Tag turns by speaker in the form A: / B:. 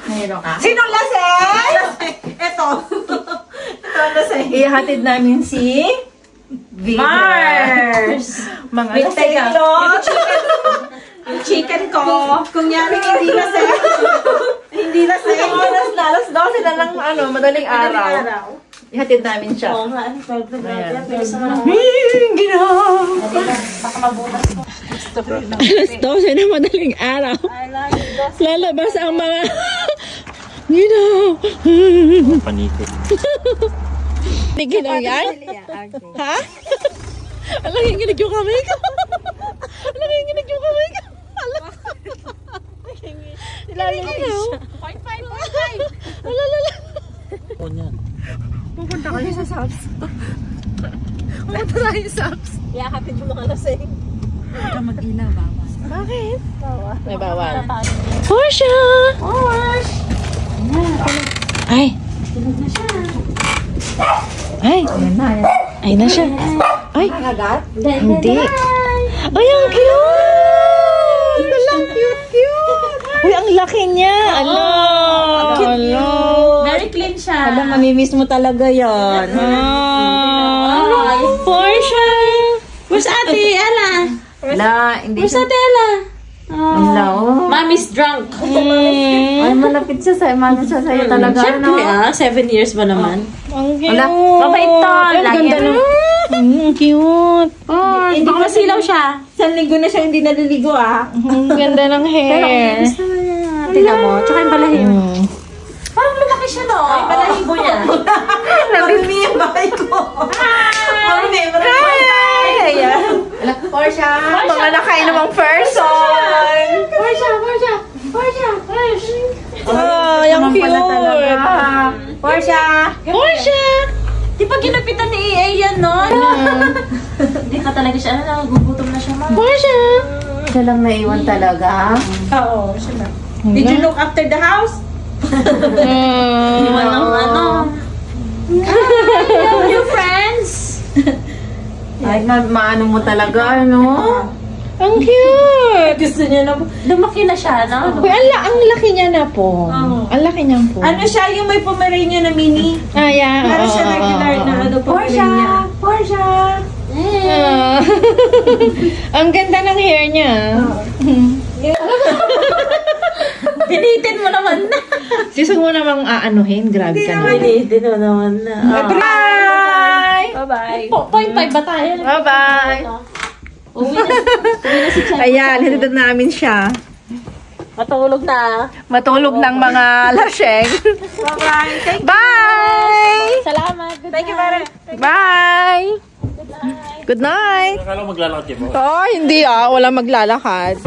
A: Mayroon ka.
B: Sinong lasing? Ito. Ito ang lasing.
A: Ihatid namin si
B: Mars!
A: Mga
B: Lasing ito. Yung chicken ko. Kung yaring hindi lasing. Hindi lasing.
A: oras na, alas 12 na lang madaling araw. Ihatid namin siya.
B: Oo nga, ano, 12 na
A: Ayan.
B: Bilis naman ako. Baka mabutas mo.
C: Alas 12 na madaling araw. Lalabas ang mga...
D: Panikot.
C: Nigil lang yan? Ha? Alam, hinginig yung kamay ko. Alam, hinginig yung kamay ko. Alam. Hinginig siya. 0.5. Alalala.
D: O niyan.
C: Pupunta kayo sa subs. Pupunta tayo sa subs.
B: Yakapin mo mga lasing.
A: Ito mag-ilaw, bawal.
C: Bakit? May bawal. Portia!
B: Mars!
C: Ay! Ay! Ay na siya. Ay! Hindi. Ay, ang cute! Ang cute! Uy, ang laki niya! Ala! Ala!
B: Very clean siya.
C: Alam, mamimiss mo talaga yan. Portia! Where's Ate Ella?
A: Wala, hindi
C: Where's
A: siya.
C: Ate Ella?
A: Wala, oh.
B: Mommy's drunk.
A: Ay, malapit siya sa'yo. Malapit siya sa'yo talaga.
B: Siyempre 7 years ba naman?
C: Ang cute!
A: Wala, mabait to.
C: Ang
A: Lagi
C: ganda
A: ano.
C: ng... cute!
B: Hindi ko masilaw siya. 1 linggo na siya hindi naliligo
C: Ang ganda ng hair.
B: Tingnan mo. Tsaka yung balahibo. Parang lumaki siya no. Yung balahibo niya. Nabimi yung bahay ko. Hi! Ayan.
A: Portia.
C: Mga nakainamang person!
B: Portia.
C: Oh, yung cute!
A: Portia.
C: Portia!
B: Di ba ginapitan ni EA yan no? Hindi ka talaga siya. Nagugutom na siya ma.
C: Portia!
A: Siya lang naiwan talaga.
B: Oo, siya na. Did you look after the house? Iwan ng ano. Hi, new friends.
A: Ay, maano mo talaga, ano?
C: Ang cute!
B: Gusto niya na. Lumaki na siya, no?
C: Uy, ang laki niya na po. Ang laki niya po.
B: Ano siya, yung may Pomeranian na mini?
C: Ah, yeah.
B: Para siya regular na ano, Pomeranian.
A: Portia.
C: Ang ganda ng hair niya.
B: Pinitin mo naman na.
C: Sisag mo namang aanuhin. Grabe ka na.
B: Pinitin mo naman na.
C: Bye!
B: Bye-bye. 0.5 ba tayo?
C: Bye-bye!
B: Uwi na si Chan.
C: Ayan, hinatid namin siya.
B: Matulog na.
C: Matulog ng mga laseng.
B: Bye-bye.
C: Bye!
B: Salamat.
C: Thank you very much. Bye! Good night!
D: Akala maglalakad mo.
C: Oh, hindi walang maglalakad.